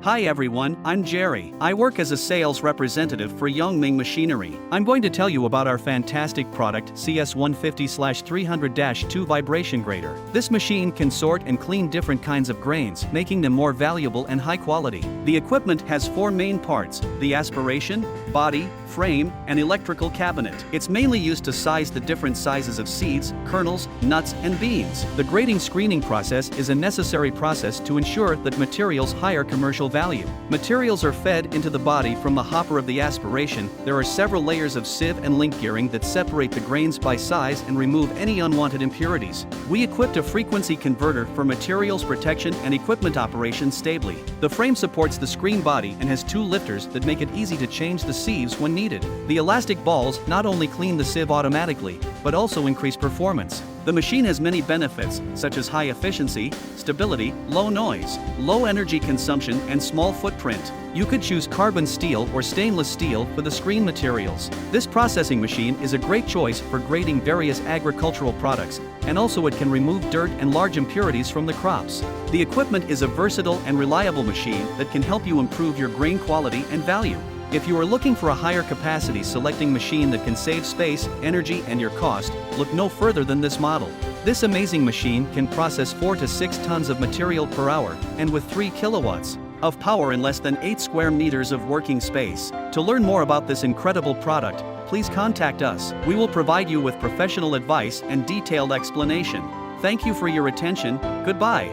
Hi everyone, I'm Jerry. I work as a sales representative for Yongming Machinery. I'm going to tell you about our fantastic product CS150/300-2 vibration grater. This machine can sort and clean different kinds of grains, making them more valuable and high quality. The equipment has four main parts: the aspiration, body, frame, and electrical cabinet. It's mainly used to size the different sizes of seeds, kernels, nuts, and beans. The grading screening process is a necessary process to ensure that materials higher commercial value. Materials are fed into the body from the hopper of the aspiration. There are several layers of sieve and link gearing that separate the grains by size and remove any unwanted impurities. We equipped a frequency converter for materials protection and equipment operation stably. The frame supports the screen body and has two lifters that make it easy to change the sieves when needed. The elastic balls not only clean the sieve automatically, but also increase performance. The machine has many benefits, such as high efficiency, stability, low noise, low energy consumption, and small footprint. You could choose carbon steel or stainless steel for the screen materials. This processing machine is a great choice for grading various agricultural products, and also it can remove dirt and large impurities from the crops. The equipment is a versatile and reliable machine that can help you improve your grain quality and value. If you are looking for a higher capacity selecting machine that can save space, energy, and your cost, look no further than this model. This amazing machine can process 4 to 6 tons of material per hour, and with 3 kilowatts of power in less than 8 square meters of working space. To learn more about this incredible product, please contact us. We will provide you with professional advice and detailed explanation. Thank you for your attention. Goodbye.